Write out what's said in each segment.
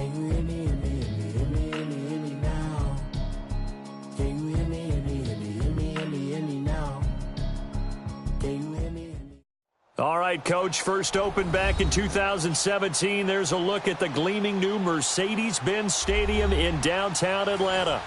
Can you hear me, hear me, hear me, hear me, hear me, hear me now? Can you hear me, hear me, hear me, hear me, hear me, hear me now? Can you hear me, hear me? All right, Coach, first opened back in 2017. There's a look at the gleaming new Mercedes-Benz Stadium in downtown Atlanta.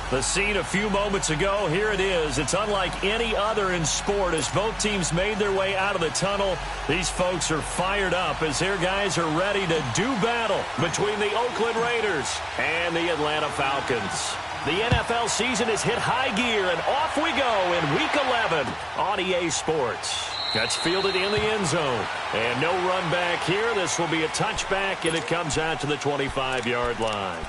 The scene a few moments ago, here it is. It's unlike any other in sport as both teams made their way out of the tunnel. These folks are fired up as their guys are ready to do battle between the Oakland Raiders and the Atlanta Falcons. The NFL season has hit high gear, and off we go in Week 11 on EA Sports. That's fielded in the end zone. And no run back here. This will be a touchback, and it comes out to the 25-yard line.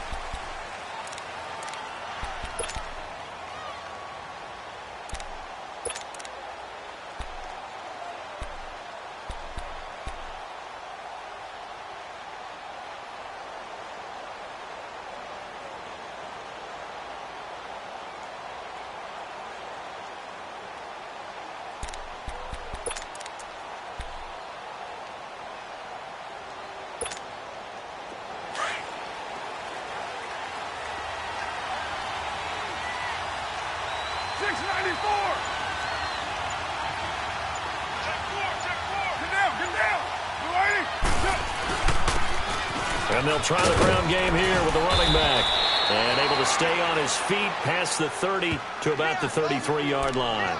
And they'll try the ground game here with the running back. And able to stay on his feet past the 30 to about the 33-yard line.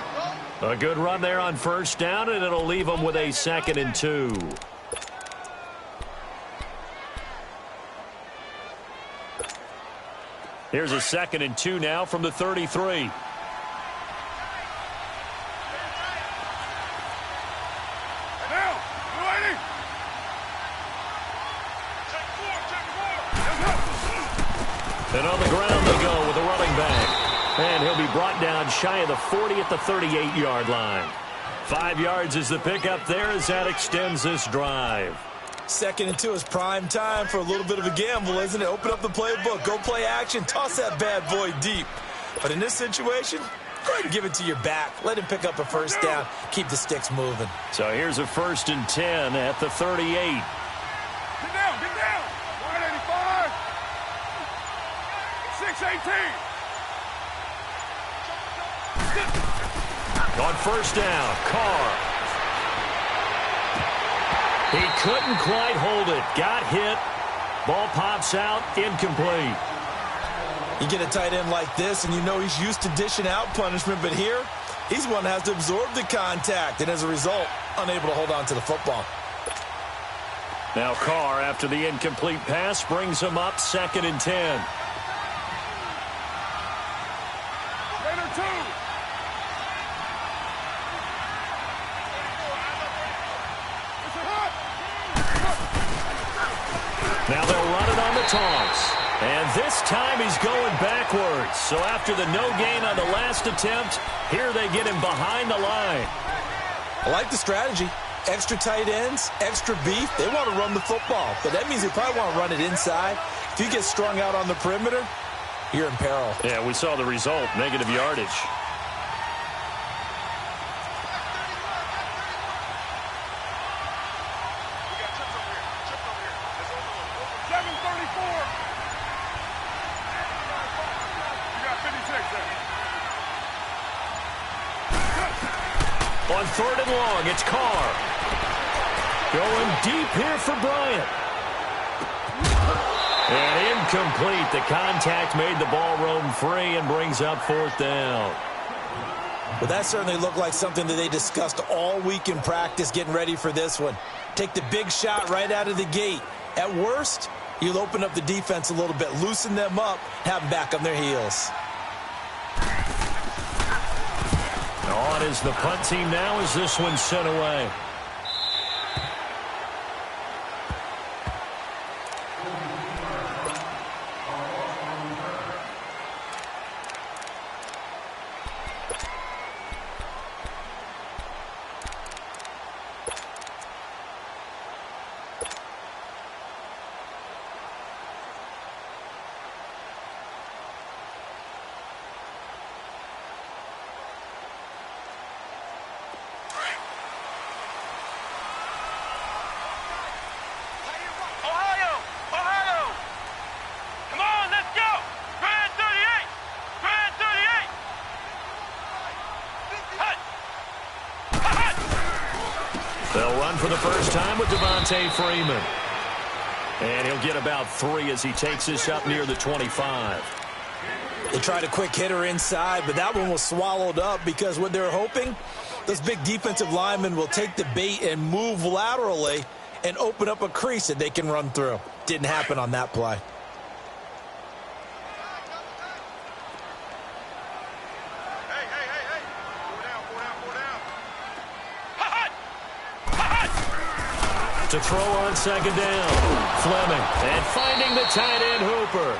A good run there on first down, and it'll leave them with a 2nd and 2. Here's a 2nd and 2 now from the 33. And on the ground they go with the running back. And he'll be brought down shy of the 40 at the 38-yard line. 5 yards is the pickup there as that extends this drive. 2nd and 2 is prime time for a little bit of a gamble, isn't it? Open up the playbook, go play action, toss that bad boy deep. But in this situation, go ahead and give it to your back. Let him pick up a first down. Keep the sticks moving. So here's a 1st and 10 at the 38. Get down, get down. 185. 618. On first down, Carr. He couldn't quite hold it. Got hit. Ball pops out, incomplete. You get a tight end like this, and you know he's used to dishing out punishment, but here, he's one that has to absorb the contact, and as a result, unable to hold on to the football. Now Carr, after the incomplete pass, brings him up 2nd and 10. Raider 2. Now they'll run it on the toss. And this time he's going backwards. So after the no gain on the last attempt, here they get him behind the line. I like the strategy. Extra tight ends, extra beef. They want to run the football, but that means they probably want to run it inside. If you get strung out on the perimeter, you're in peril. Yeah, we saw the result, negative yardage. On 3rd and long, it's Carr. Going deep here for Bryant. And incomplete. The contact made the ball roam free and brings up 4th down. Well, that certainly looked like something that they discussed all week in practice getting ready for this one. Take the big shot right out of the gate. At worst, you'll open up the defense a little bit, loosen them up, have them back on their heels. On is the punt team now as this one's sent away. down for the first time with Devontae Freeman. And he'll get about 3 as he takes this up near the 25. They tried a quick hitter inside, but that one was swallowed up because what they're hoping, those big defensive linemen will take the bait and move laterally and open up a crease that they can run through. Didn't happen on that play. To throw on second down, Fleming, and finding the tight end Hooper.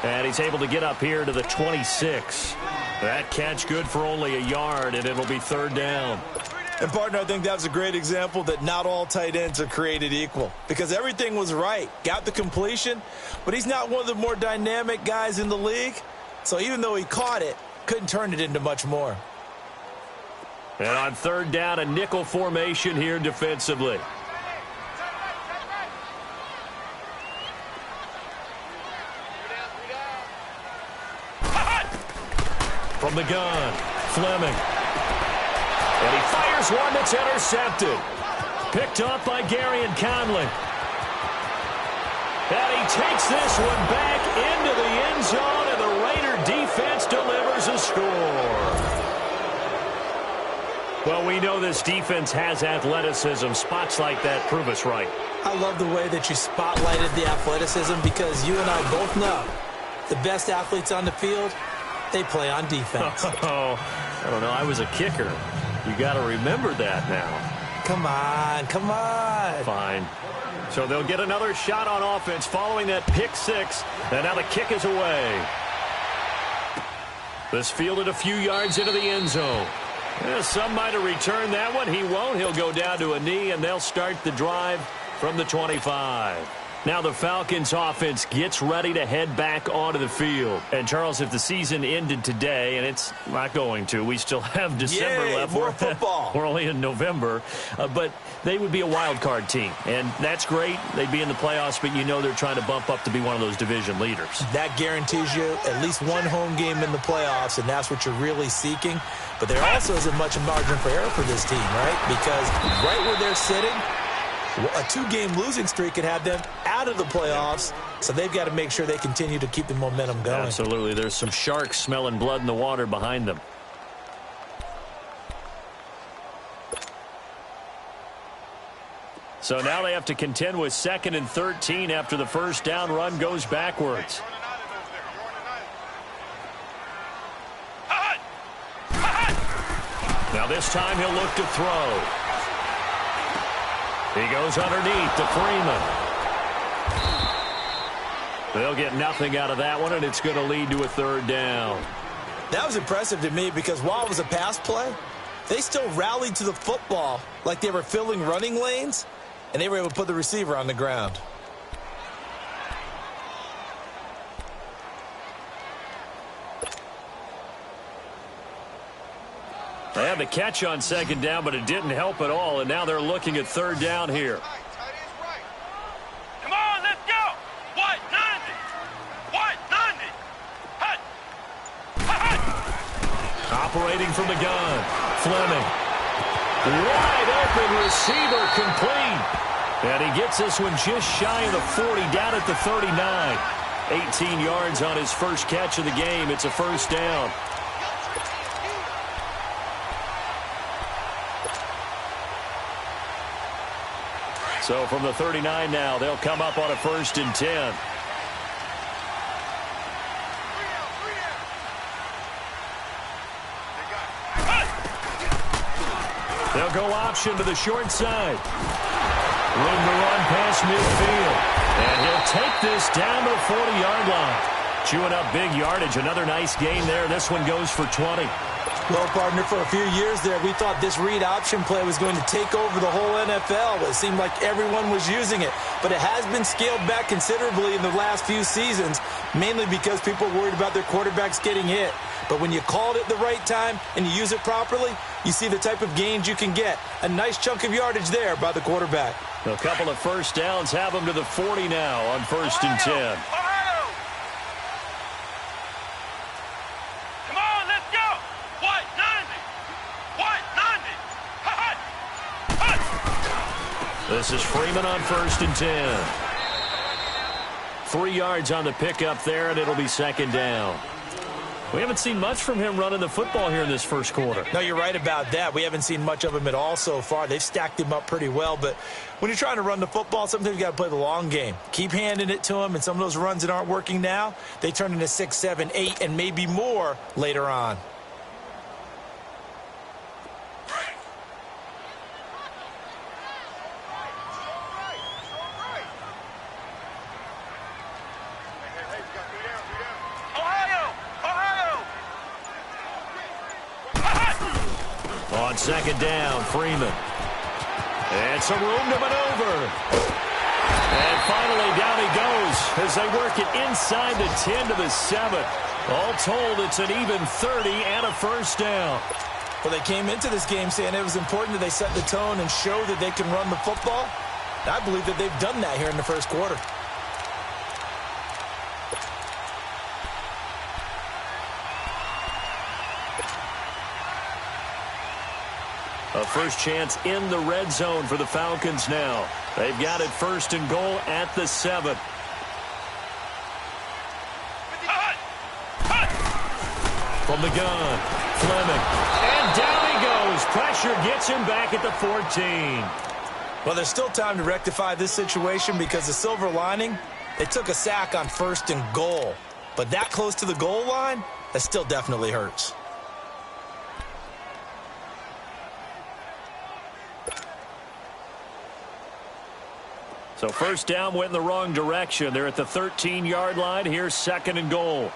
And he's able to get up here to the 26. That catch good for only a yard, and it'll be third down. And, partner, I think that was a great example that not all tight ends are created equal because everything was right. Got the completion, but he's not one of the more dynamic guys in the league. So even though he caught it, couldn't turn it into much more. And on third down, a nickel formation here defensively. From the gun, Fleming. And he fires one that's intercepted. Picked up by Gary and Conley. And he takes this one back into the end zone, and the Raider defense delivers a score. Well, we know this defense has athleticism. Spots like that prove us right. I love the way that you spotlighted the athleticism because you and I both know the best athletes on the field, they play on defense. Oh, I don't know. I was a kicker. You got to remember that now. Come on, come on. Fine. So they'll get another shot on offense following that pick six. And now the kick is away. This fielded a few yards into the end zone. Yeah, some might have returned that one. He won't. He'll go down to a knee, and they'll start the drive from the 25. Now the Falcons offense gets ready to head back onto the field. And, Charles, if the season ended today, and it's not going to, we still have December left. More football. We're only in November. But they would be a wild card team. And that's great. They'd be in the playoffs, but you know they're trying to bump up to be one of those division leaders. That guarantees you at least one home game in the playoffs, and that's what you're really seeking. But there also isn't much margin for error for this team, right? Because right where they're sitting, a two-game losing streak could have them out of the playoffs, so they've got to make sure they continue to keep the momentum going. Absolutely. There's some sharks smelling blood in the water behind them. So now they have to contend with 2nd and 13 after the first down run goes backwards. Now this time he'll look to throw. He goes underneath to Freeman. They'll get nothing out of that one, and it's going to lead to a third down. That was impressive to me because while it was a pass play, they still rallied to the football like they were filling running lanes, and they were able to put the receiver on the ground. They had the catch on second down, but it didn't help at all, and now they're looking at third down here. Come on, let's go! White 90! White 90! Hut! Hut! Operating from the gun, Fleming. Wide open receiver complete. And he gets this one just shy of the 40, down at the 39. 18 yards on his first catch of the game. It's a first down. So from the 39 now, they'll come up on a 1st and 10. They'll go option to the short side. Room to run past midfield. And he'll take this down to the 40-yard line. Chewing up big yardage. Another nice gain there. This one goes for 20. Well, partner, for a few years there, we thought this read option play was going to take over the whole NFL. It seemed like everyone was using it. But it has been scaled back considerably in the last few seasons, mainly because people are worried about their quarterbacks getting hit. But when you called it the right time and you use it properly, you see the type of gains you can get. A nice chunk of yardage there by the quarterback. A couple of first downs have them to the 40 now on 1st and 10. This is Freeman on 1st and 10. 3 yards on the pickup there, and it'll be 2nd down. We haven't seen much from him running the football here in this first quarter. No, you're right about that. We haven't seen much of him at all so far. They've stacked him up pretty well, but when you're trying to run the football, sometimes you got to play the long game. Keep handing it to him, and some of those runs that aren't working now, they turn into 6, 7, 8, and maybe more later on. On 2nd down, Freeman. And some room to maneuver. And finally, down he goes as they work it inside the 10 to the 7. All told, it's an even 30 and a 1st down. Well, they came into this game saying it was important that they set the tone and show that they can run the football. I believe that they've done that here in the first quarter. A first chance in the red zone for the Falcons now. They've got it 1st and goal at the 7. From the gun, Fleming. And down he goes. Pressure gets him back at the 14. Well, there's still time to rectify this situation because the silver lining, they took a sack on 1st and goal. But that close to the goal line, that still definitely hurts. So 1st down went in the wrong direction. They're at the 13-yard line. Here's 2nd and goal.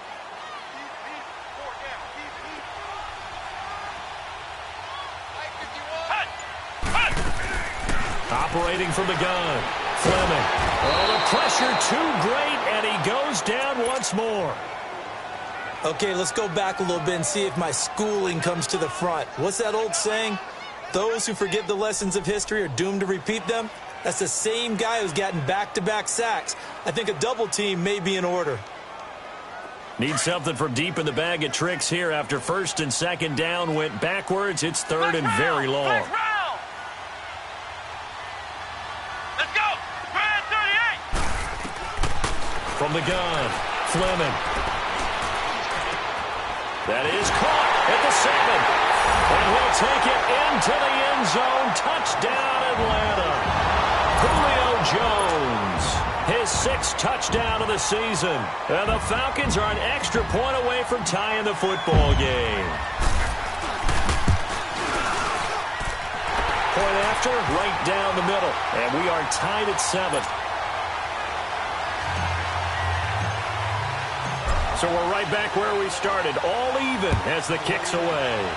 Operating from the gun, Fleming. Oh, the pressure too great, and he goes down once more. Okay, let's go back a little bit and see if my schooling comes to the front. What's that old saying? Those who forget the lessons of history are doomed to repeat them. That's the same guy who's gotten back-to-back sacks. I think a double team may be in order. Need something from deep in the bag of tricks here after 1st and 2nd down went backwards. It's 3rd and very long. Let's go! Brad 38! From the gun, Fleming. That is caught at the 7. And he'll take it into the end zone. Touchdown, Atlanta. Julio Jones, his 6th touchdown of the season. And the Falcons are an extra point away from tying the football game. Point after, right down the middle. And we are tied at 7. So we're right back where we started, all even as the kick's away.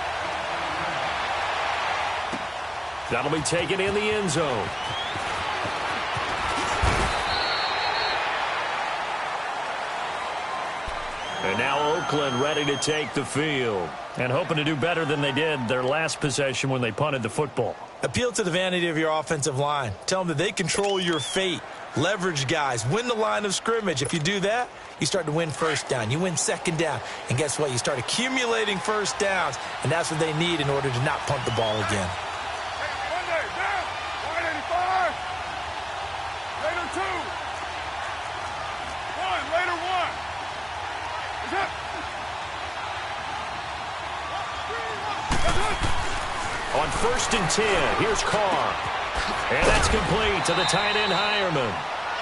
That'll be taken in the end zone. And now Oakland ready to take the field and hoping to do better than they did their last possession when they punted the football. Appeal to the vanity of your offensive line. Tell them that they control your fate. Leverage guys. Win the line of scrimmage. If you do that, you start to win 1st down. You win 2nd down. And guess what? You start accumulating 1st downs. And that's what they need in order to not punt the ball again. On 1st and 10, here's Carr. And that's complete to the tight end, Hireman.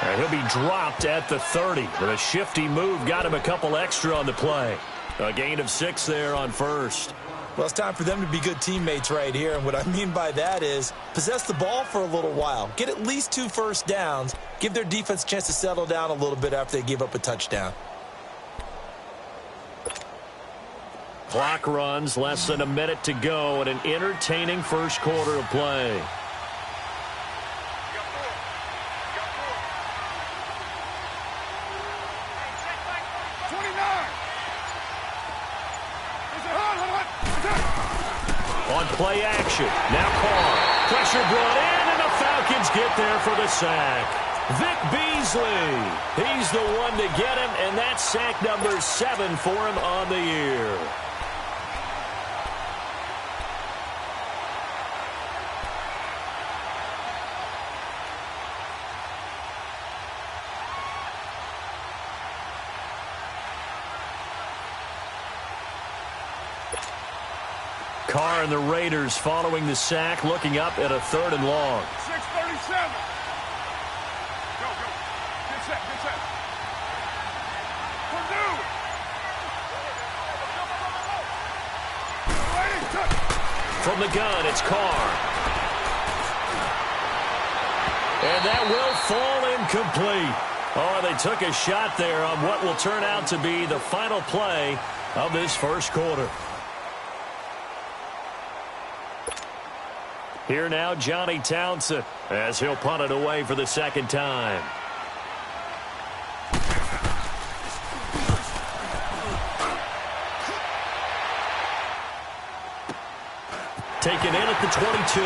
And he'll be dropped at the 30. With a shifty move, got him a couple extra on the play. A gain of 6 there on 1st. Well, it's time for them to be good teammates right here. And what I mean by that is possess the ball for a little while. Get at least 2 first downs. Give their defense a chance to settle down a little bit after they give up a touchdown. Clock runs, less than a minute to go, and an entertaining first quarter of play. On play action, now Carr. Pressure brought in, and the Falcons get there for the sack. Vic Beasley, he's the one to get him, and that's sack number 7 for him on the year. Carr and the Raiders following the sack, looking up at a 3rd and long. 6:37. Go. Get set. Purdue. From the gun, it's Carr. And that will fall incomplete. Oh, they took a shot there on what will turn out to be the final play of this first quarter. Here now, Johnny Townsend, as he'll punt it away for the 2nd time. Taken in at the 22.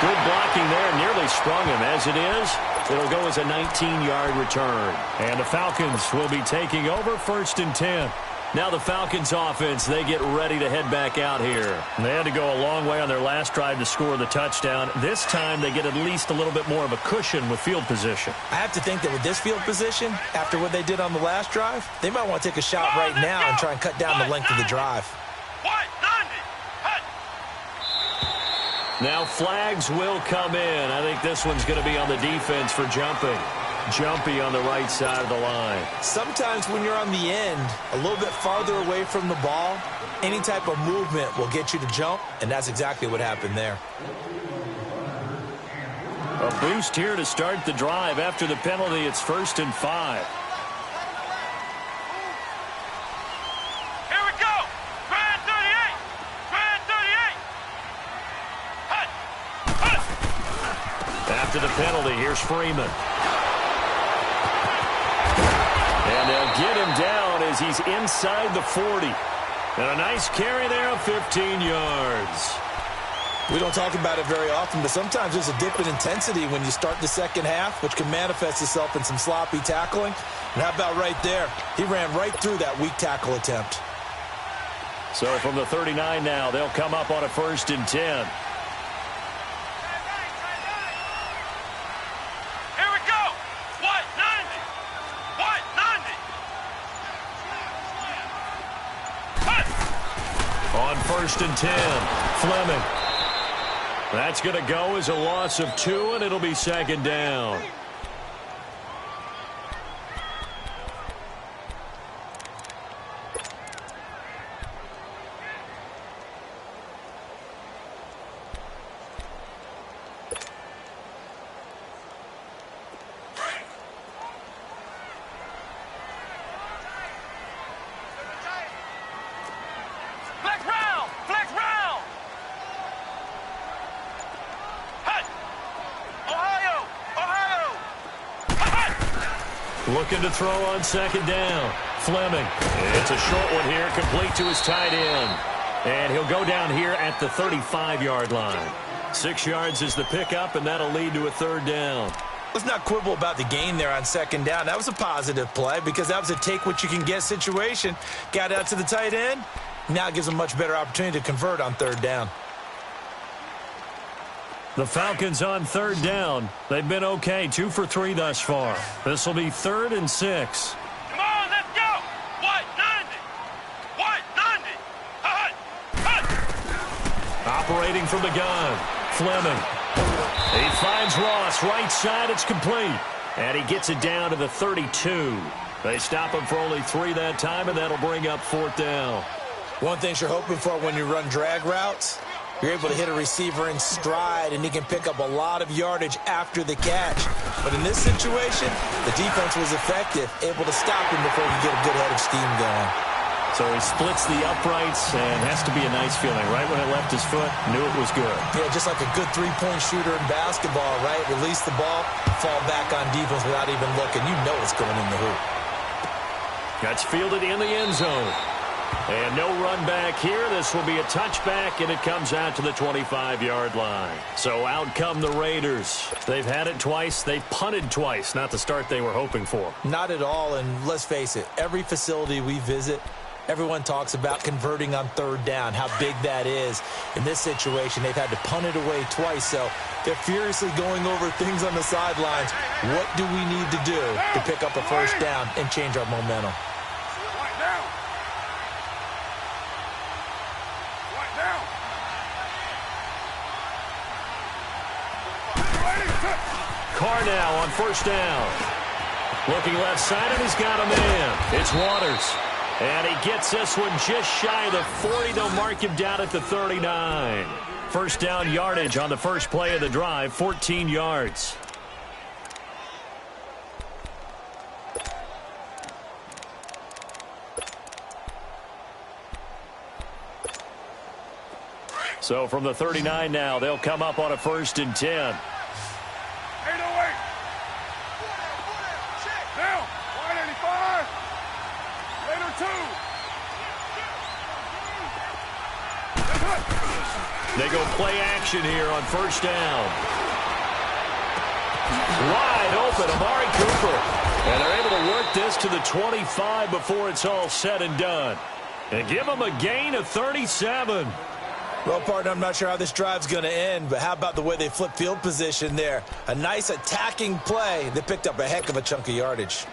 Good blocking there, nearly sprung him. As it is, it'll go as a 19-yard return. And the Falcons will be taking over 1st and 10. Now the Falcons offense, they get ready to head back out here. They had to go a long way on their last drive to score the touchdown. This time they get at least a little bit more of a cushion with field position. I have to think that with this field position, after what they did on the last drive, they might want to take a shot right now and try and cut down the length of the drive. Now flags will come in. I think this one's going to be on the defense for jumping. Jumpy on the right side of the line. Sometimes when you're on the end, a little bit farther away from the ball, any type of movement will get you to jump, and that's exactly what happened there. A boost here to start the drive. After the penalty, it's 1st and 5. Here we go. Grand 38. Grand 38. After the penalty, here's Freeman. And they'll get him down as he's inside the 40. And a nice carry there of 15 yards. We don't talk about it very often, but sometimes there's a dip in intensity when you start the second half, which can manifest itself in some sloppy tackling. And how about right there? He ran right through that weak tackle attempt. So from the 39 now, they'll come up on a 1st and 10. On 1st and 10, Fleming. That's going to go as a loss of 2, and it'll be 2nd down. Looking to throw on 2nd down. Fleming. It's a short one here, complete to his tight end. And he'll go down here at the 35-yard line. 6 yards is the pickup, and that'll lead to a 3rd down. Let's not quibble about the gain there on 2nd down. That was a positive play because that was a take-what-you-can-get situation. Got out to the tight end. Now it gives a much better opportunity to convert on 3rd down. The Falcons on 3rd down. They've been okay, 2 for 3 thus far. This will be 3rd and 6. Come on, let's go. 190. 190. Operating from the gun. Fleming. He finds Ross. Right side, it's complete. And he gets it down to the 32. They stop him for only 3 that time, and that'll bring up 4th down. One thing you're hoping for when you run drag routes, you're able to hit a receiver in stride, and he can pick up a lot of yardage after the catch. But in this situation, the defense was effective, able to stop him before he could get a good head of steam going. So he splits the uprights, and has to be a nice feeling. Right when it left his foot, knew it was good. Yeah, just like a good three-point shooter in basketball, right? Release the ball, fall back on defense without even looking. You know it's going in the hoop. That's fielded in the end zone. And no run back here. This will be a touchback, and it comes out to the 25-yard line. So out come the Raiders. They've had it twice. They've punted twice. Not the start they were hoping for. Not at all, and let's face it, every facility we visit, everyone talks about converting on 3rd down, how big that is. In this situation, they've had to punt it away twice, so they're furiously going over things on the sidelines. What do we need to do to pick up a 1st down and change our momentum? Carr now on first down. Looking left side, and he's got a man. It's Waters. And he gets this one just shy of the 40. They'll mark him down at the 39. First down yardage on the first play of the drive, 14 yards. So from the 39 now, they'll come up on a 1st and 10. 808. Down. 185. Later 2. They go play action here on first down. Wide open, Amari Cooper. And they're able to work this to the 25 before it's all said and done. And give them a gain of 37. Well, partner, I'm not sure how this drive's going to end, but how about the way they flip field position there? A nice attacking play. They picked up a heck of a chunk of yardage.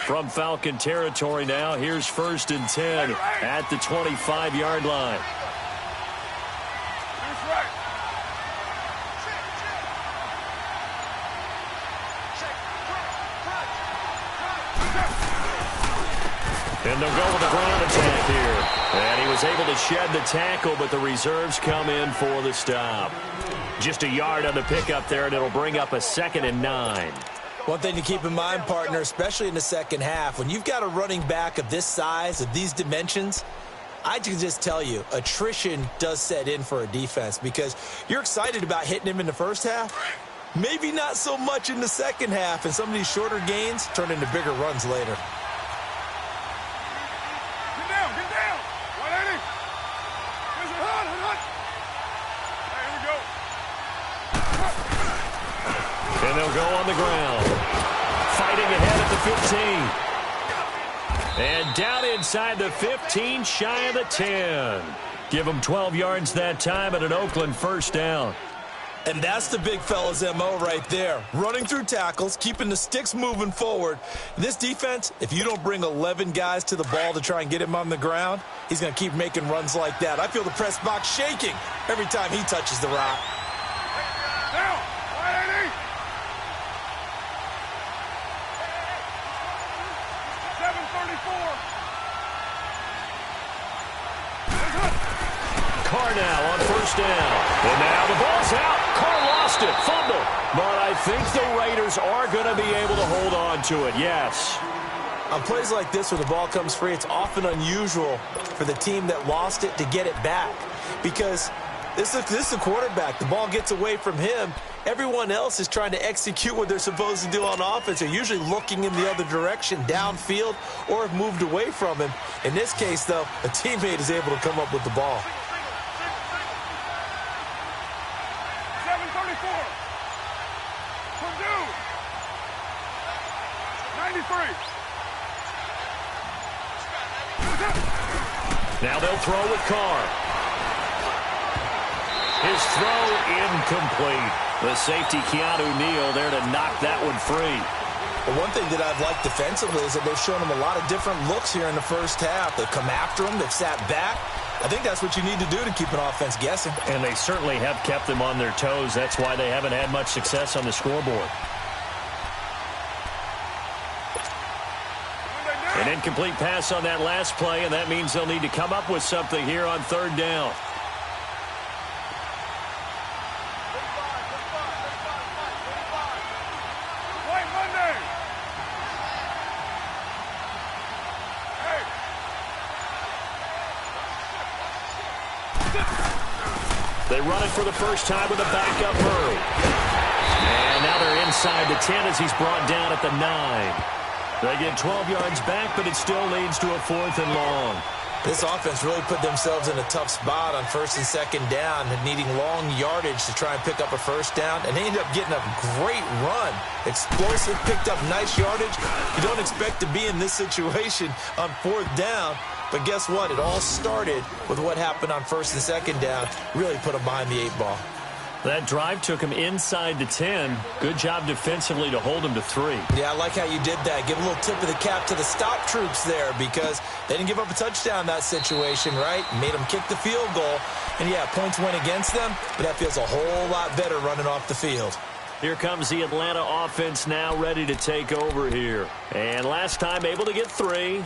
From Falcon territory now, here's 1st and 10 at the 25-yard line. And they'll go with a ground attack here. And he was able to shed the tackle, but the reserves come in for the stop. Just a yard on the pickup there, and it'll bring up a 2nd and 9. One thing to keep in mind, partner, especially in the second half, when you've got a running back of this size, of these dimensions, I can just tell you, attrition does set in for a defense because you're excited about hitting him in the first half. Maybe not so much in the second half, and some of these shorter gains turn into bigger runs later. And they'll go on the ground. Fighting ahead at the 15. And down inside the 15, shy of the 10. Give them 12 yards that time at an Oakland first down. And that's the big fella's MO right there. Running through tackles, keeping the sticks moving forward. This defense, if you don't bring 11 guys to the ball to try and get him on the ground, he's going to keep making runs like that. I feel the press box shaking every time he touches the rock. Down. 180. 734. Carr now on first down. And now the ball's out. Carr lost it. Fumble. But I think the Raiders are going to be able to hold on to it. Yes. On plays like this where the ball comes free, it's often unusual for the team that lost it to get it back. Because this is the quarterback. The ball gets away from him. Everyone else is trying to execute what they're supposed to do on offense. They're usually looking in the other direction, downfield, or have moved away from him. In this case, though, a teammate is able to come up with the ball. 734. Purdue. 93. Now they'll throw with Carr. His throw incomplete. The safety, Keanu Neal, there to knock that one free. But one thing that I've liked defensively is that they've shown him a lot of different looks here in the first half. They've come after him. They've sat back. I think that's what you need to do to keep an offense guessing. And they certainly have kept them on their toes. That's why they haven't had much success on the scoreboard. An incomplete pass on that last play, and that means they'll need to come up with something here on third down. They run it for the first time with a backup Murray. And now they're inside the 10 as he's brought down at the 9. They get 12 yards back, but it still leads to a 4th and long. This offense really put themselves in a tough spot on 1st and 2nd down and needing long yardage to try and pick up a first down. And they ended up getting a great run. Explosive, picked up nice yardage. You don't expect to be in this situation on 4th down. But guess what? It all started with what happened on 1st and 2nd down. Really put them behind the 8 ball. That drive took him inside the 10. Good job defensively to hold him to 3. Yeah, I like how you did that. Give a little tip of the cap to the stop troops there because they didn't give up a touchdown in that situation, right? Made them kick the field goal. And, yeah, points went against them, but that feels a whole lot better running off the field. Here comes the Atlanta offense now ready to take over here. And last time able to get 3.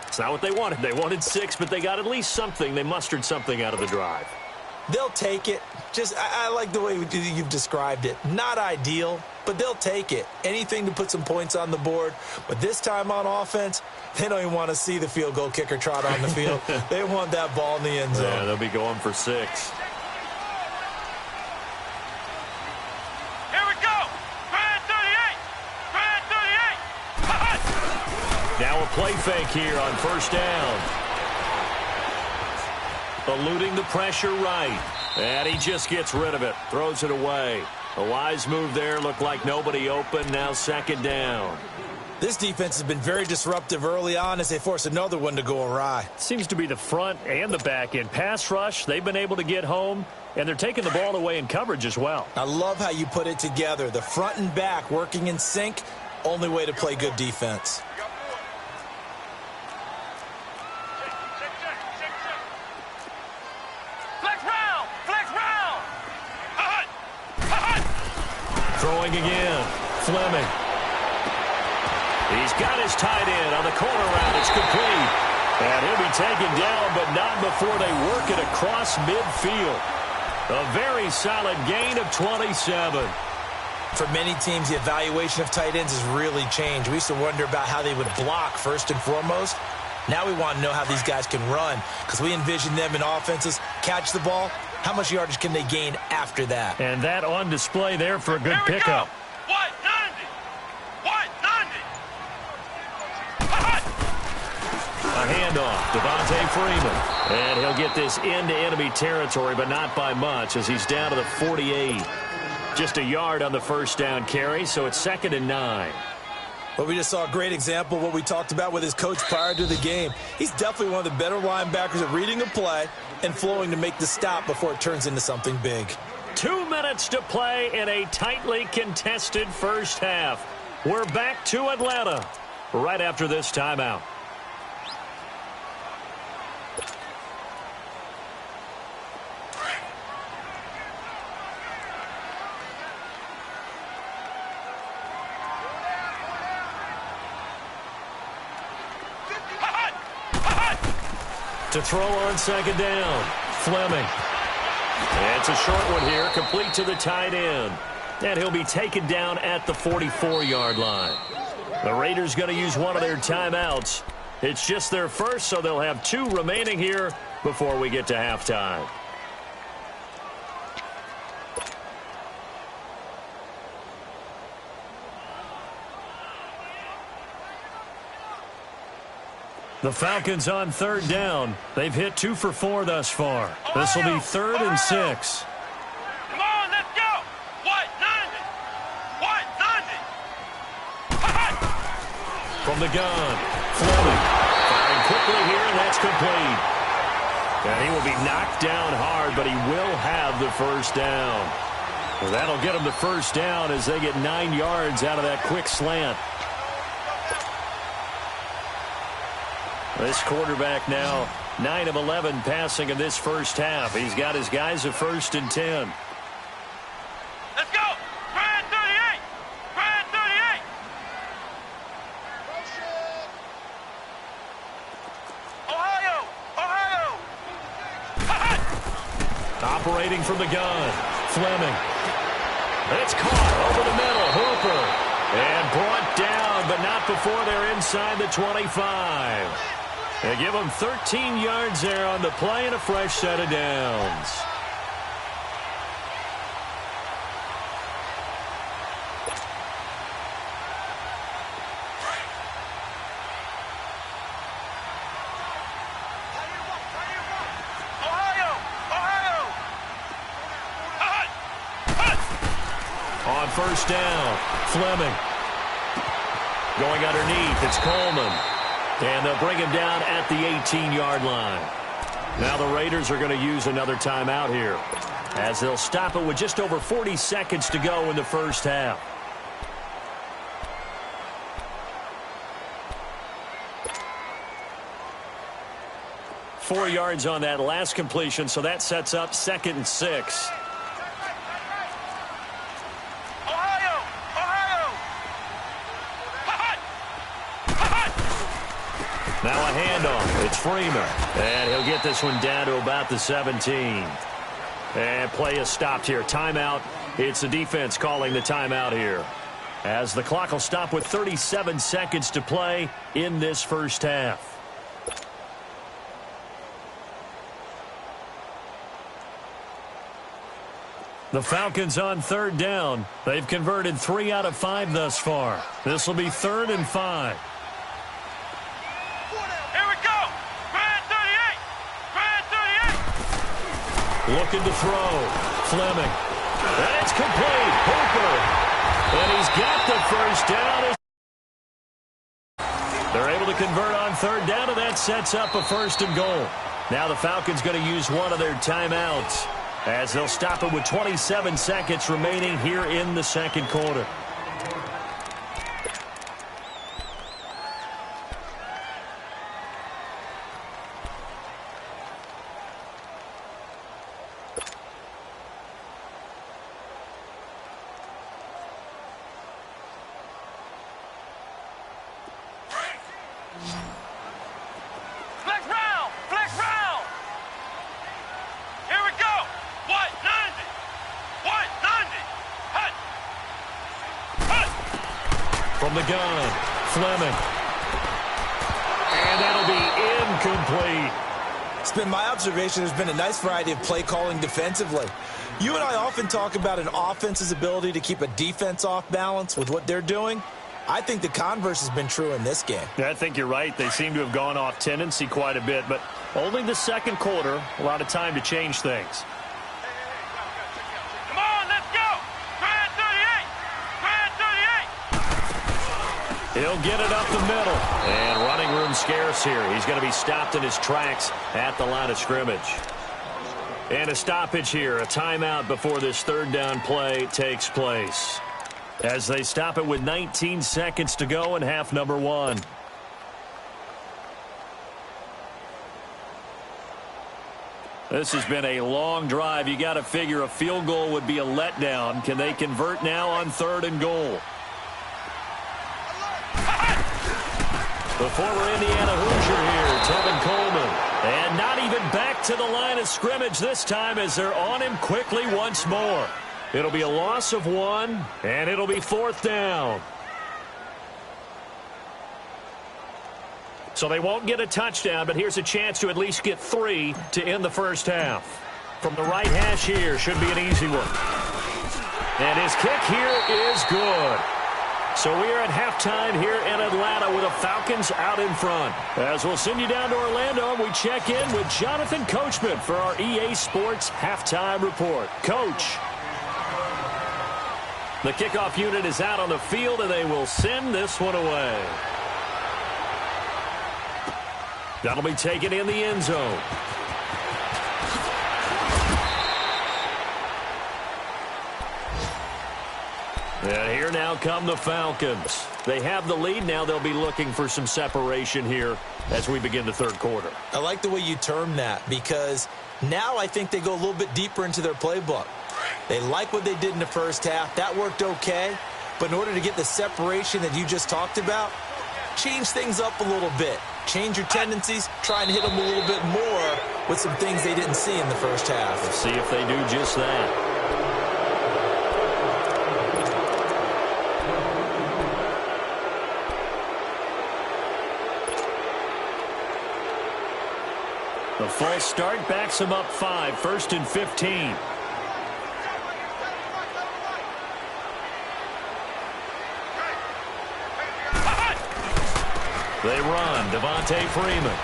It's not what they wanted. They wanted 6, but they got at least something. They mustered something out of the drive. They'll take it. I like the way you've described it. Not ideal, but they'll take it. Anything to put some points on the board. But this time on offense, they don't even want to see the field goal kicker trot on the field. They want that ball in the end zone. Yeah, they'll be going for 6. Now a play fake here on first down. Eluding the pressure right. And he just gets rid of it. Throws it away. A wise move there. Looked like nobody open. Now second down. This defense has been very disruptive early on as they force another one to go awry. Seems to be the front and the back end. Pass rush, they've been able to get home. And they're taking the ball away in coverage as well. I love how you put it together. The front and back working in sync. Only way to play good defense. Throwing again. Fleming. He's got his tight end on the corner route. It's complete. And he'll be taken down, but not before they work it across midfield. A very solid gain of 27. For many teams, the evaluation of tight ends has really changed. We used to wonder about how they would block first and foremost. Now we want to know how these guys can run because we envision them in offenses, catch the ball. How much yardage can they gain after that? And that on display there for a good pickup. A handoff, Devontae Freeman. And he'll get this into enemy territory, but not by much as he's down to the 48. Just a yard on the first down carry, so it's 2nd and 9. Well, we just saw a great example of what we talked about with his coach prior to the game. He's definitely one of the better linebackers at reading a play and flowing to make the stop before it turns into something big. 2 minutes to play in a tightly contested first half. We're back to Atlanta right after this timeout. To throw on second down, Fleming. It's a short one here, complete to the tight end. And he'll be taken down at the 44-yard line. The Raiders going to use one of their timeouts. It's just their first, so they'll have 2 remaining here before we get to halftime. The Falcons on third down. They've hit 2 for 4 thus far. This will be 3rd and 6. Come on, let's go. What? 90. What? 90. From the gun, Fleming. Firing quickly here, and that's complete. And he will be knocked down hard, but he will have the first down. Well, that'll get him the first down as they get 9 yards out of that quick slant. This quarterback now 9 of 11 passing in this first half. He's got his guys at 1st and 10. Let's go. Brand 38. Brand 38. Ohio. Operating from the gun, Fleming. It's caught over the middle. Hooper. And brought down, but not before they're inside the 25. They give them 13 yards there on the play and a fresh set of downs. On first down, Fleming. Going underneath, it's Coleman. And they'll bring him down at the 18-yard line. Now the Raiders are going to use another timeout here, as they'll stop it with just over 40 seconds to go in the first half. Four yards on that last completion, so that sets up 2nd and 6. Ohio. Now a handoff. It's Freeman. And he'll get this one down to about the 17. And play is stopped here. Timeout. It's the defense calling the timeout here, as the clock will stop with 37 seconds to play in this first half. The Falcons on third down. They've converted 3 out of 5 thus far. This will be 3rd and 5. Here we go. Grand 38. Grand 38. Looking to throw. Fleming. And it's complete. Hooper. And he's got the first down. They're able to convert on third down, and that sets up a 1st and goal. Now the Falcons going to use one of their timeouts, as they'll stop it with 27 seconds remaining here in the second quarter. Flex round. Flex round. Here we go. 190. 190. Hut. Hut. From the gun, Fleming. And that'll be incomplete. It's been my observation there's been a nice variety of play calling defensively. You and I often talk about an offense's ability to keep a defense off balance with what they're doing. I think the converse has been true in this game. Yeah, I think you're right. They seem to have gone off tendency quite a bit, but only the second quarter, a lot of time to change things. Come on, let's go. Grand 38. Grand 38. He'll get it up the middle. And running room scarce here. He's going to be stopped in his tracks at the line of scrimmage. And a stoppage here, a timeout before this third down play takes place, as they stop it with 19 seconds to go in half number 1. This has been a long drive. You got to figure a field goal would be a letdown. Can they convert now on 3rd and goal? The former Indiana Hoosier here, Tevin Coleman. And not even back to the line of scrimmage this time, as they're on him quickly once more. It'll be a loss of 1, and it'll be 4th down. So they won't get a touchdown, but here's a chance to at least get 3 to end the first half. From the right hash here, should be an easy one. And his kick here is good. So we are at halftime here in Atlanta with the Falcons out in front. As we'll send you down to Orlando, we check in with Jonathan Coachman for our EA Sports Halftime Report. Coach. The kickoff unit is out on the field, and they will send this one away. That'll be taken in the end zone. And here now come the Falcons. They have the lead. Now they'll be looking for some separation here as we begin the third quarter. I like the way you term that, because now I think they go a little bit deeper into their playbook. They like what they did in the first half. That worked okay. But in order to get the separation that you just talked about, change things up a little bit. Change your tendencies. Try and hit them a little bit more with some things they didn't see in the first half. Let's see if they do just that. The false start backs them up 5, 1st and 15. They run. Devontae Freeman.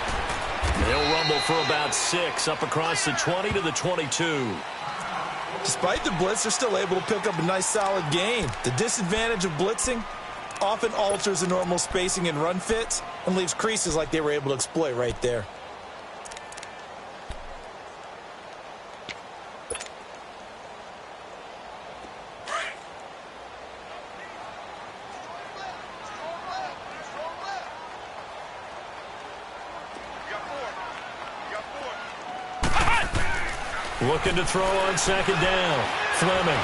They'll rumble for about 6 up across the 20 to the 22. Despite the blitz, they're still able to pick up a nice, solid gain. The disadvantage of blitzing often alters the normal spacing and run fits and leaves creases like they were able to exploit right there. Looking to throw on second down. Fleming.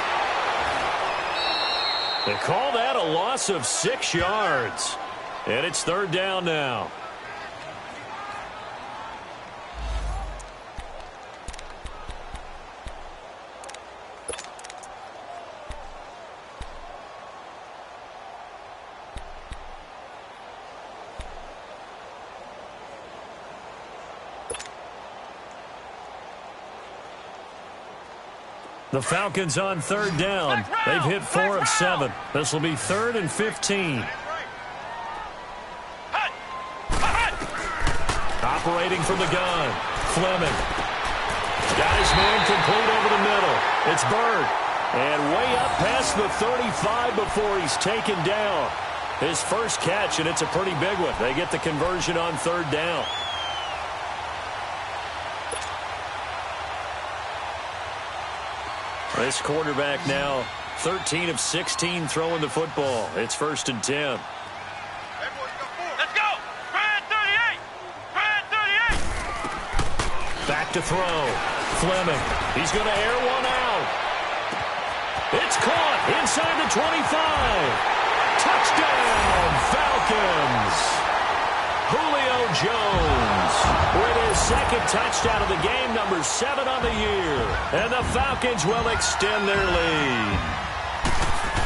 They call that a loss of 6 yards. And it's third down now. The Falcons on third down. They've hit 4 of 7. This will be 3rd and 15. Operating from the gun. Fleming. Got his man complete over the middle. It's Bird. And way up past the 35 before he's taken down. His first catch, and it's a pretty big one. They get the conversion on third down. This quarterback now 13 of 16 throwing the football. It's 1st and 10. Let's go! Brad 38! Brad 38! Back to throw. Fleming. He's going to air one out. It's caught inside the 25. Touchdown, Falcons. Julio Jones with his 2nd touchdown of the game, number 7 on the year. And the Falcons will extend their lead.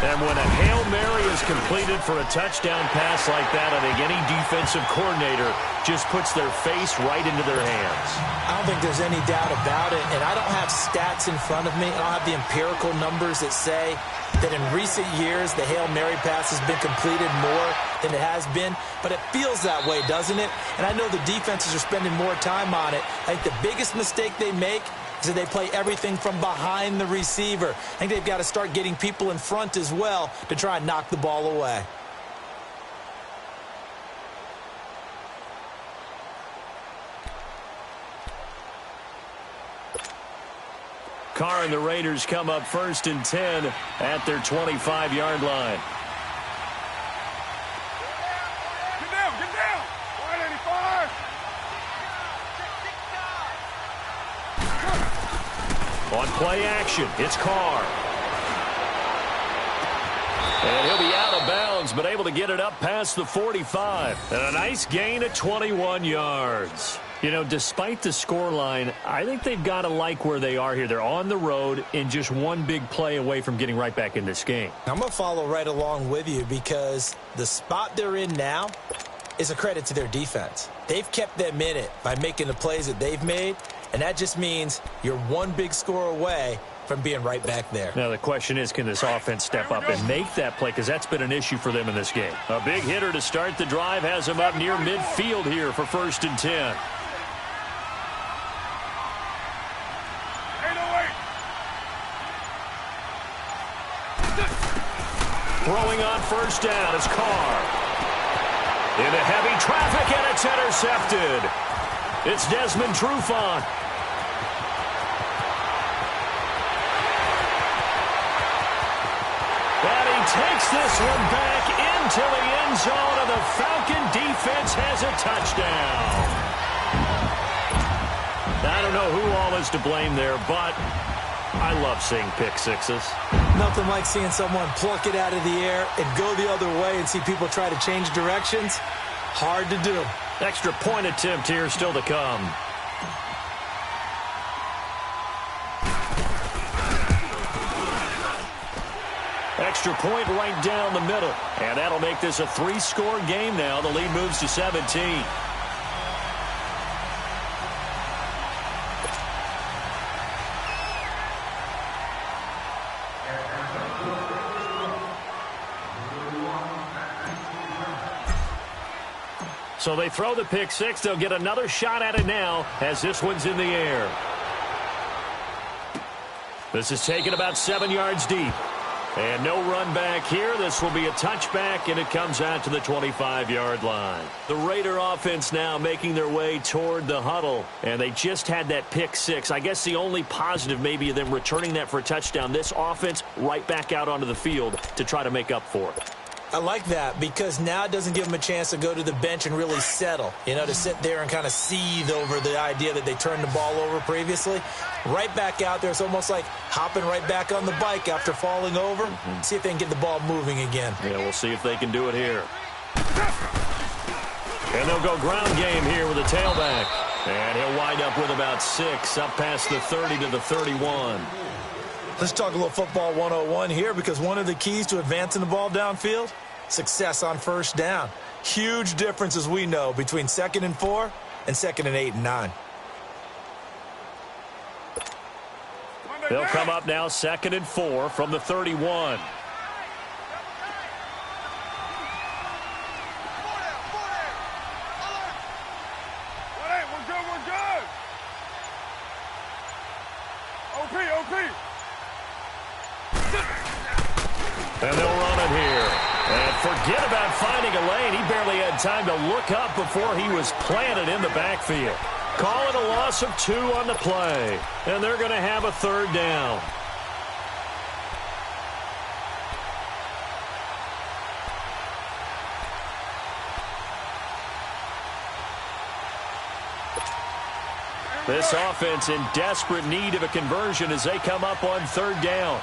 And when a Hail Mary is completed for a touchdown pass like that, I think any defensive coordinator just puts their face right into their hands. I don't think there's any doubt about it, and I don't have stats in front of me. I don't have the empirical numbers that say that in recent years the Hail Mary pass has been completed more than it has been, but it feels that way, doesn't it? And I know the defenses are spending more time on it. I think the biggest mistake they make is that they play everything from behind the receiver. I think they've got to start getting people in front as well to try and knock the ball away. Carr and the Raiders come up 1st and 10 at their 25-yard line. Get down! 185! On play action, it's Carr. And he'll be out of bounds, but able to get it up past the 45. And a nice gain at 21 yards. You know, despite the scoreline, I think they've got to like where they are here. They're on the road and just one big play away from getting right back in this game. I'm going to follow right along with you because the spot they're in now is a credit to their defense. They've kept them in it by making the plays that they've made, and that just means you're one big score away from being right back there. Now the question is, can this offense step up and make that play, because that's been an issue for them in this game. A big hitter to start the drive has him up near midfield here for 1st and 10. Throwing on 1st down is Carr. Into heavy traffic, and it's intercepted. It's Desmond Trufant. And he takes this one back into the end zone, and the Falcon defense has a touchdown. I don't know who all is to blame there, but I love seeing pick sixes. Nothing like seeing someone pluck it out of the air and go the other way and see people try to change directions. Hard to do. Extra point attempt here still to come. Extra point right down the middle. And that'll make this a 3-score game now. The lead moves to 17. So they throw the pick six. They'll get another shot at it now as this one's in the air. This is taken about 7 yards deep. And no run back here. This will be a touchback, and it comes out to the 25-yard line. The Raider offense now making their way toward the huddle, and they just had that pick six. I guess the only positive maybe of them returning that for a touchdown. This offense right back out onto the field to try to make up for it. I like that because now it doesn't give them a chance to go to the bench and really settle, you know, to sit there and kind of seethe over the idea that they turned the ball over previously. Right back out there. It's almost like hopping right back on the bike after falling over. See if they can get the ball moving again. Yeah, we'll see if they can do it here. And they'll go ground game here with a tailback. And he'll wind up with about 6 up past the 30 to the 31. Let's talk a little football 101 here because one of the keys to advancing the ball downfield, success on first down. Huge difference, as we know, between 2nd and 4 and 2nd and 8 and 9. Monday, They'll come up now 2nd and 4 from the 31. And they'll run it here. And forget about finding a lane. He barely had time to look up before he was planted in the backfield. Call it a loss of 2 on the play. And they're going to have a 3rd down. This offense in desperate need of a conversion as they come up on 3rd down.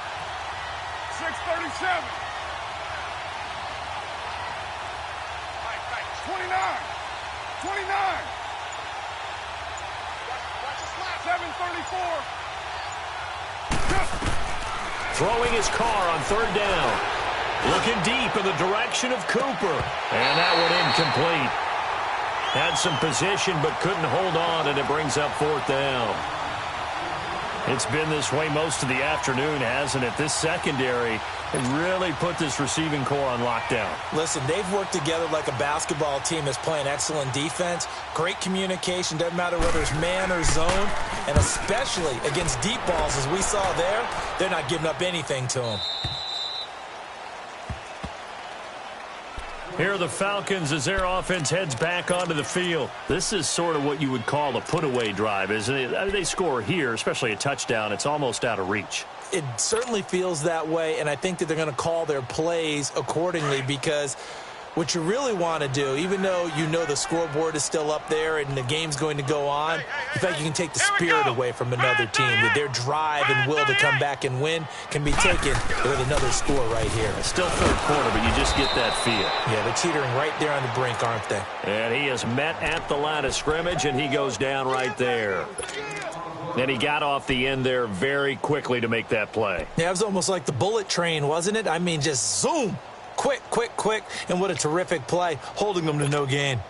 6:37. 29. 7:34. Throwing his car on 3rd down. Looking deep in the direction of Cooper. And that one incomplete. Had some position but couldn't hold on, and it brings up 4th down. It's been this way most of the afternoon, hasn't it? This secondary has really put this receiving core on lockdown. Listen, they've worked together like a basketball team that's playing excellent defense. Great communication, doesn't matter whether it's man or zone. And especially against deep balls, as we saw there, they're not giving up anything to them. Here are the Falcons as their offense heads back onto the field. This is sort of what you would call a put-away drive, isn't it? I mean, they score here, especially a touchdown. It's almost out of reach. It certainly feels that way, and I think that they're going to call their plays accordingly, because what you really want to do, even though you know the scoreboard is still up there and the game's going to go on, in fact, you can take the spirit away from another team. That their drive and will to come back and win can be taken with another score right here. It's still 3rd quarter, but you just get that feel. Yeah, they're teetering right there on the brink, aren't they? And he is met at the line of scrimmage, and he goes down right there. And he got off the end there very quickly to make that play. Yeah, it was almost like the bullet train, wasn't it? I mean, just zoom. Quick, quick, quick, and what a terrific play, holding them to no gain.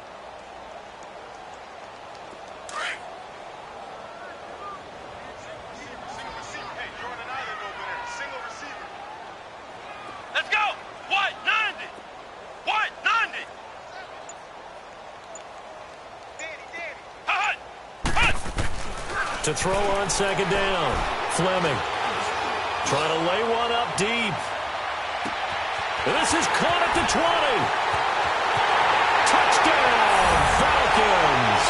Let's go! What? 90! What? 90! Hut! Hut! To throw on 2nd down, Fleming trying to lay one up deep. This is caught at the 20. Touchdown, Falcons.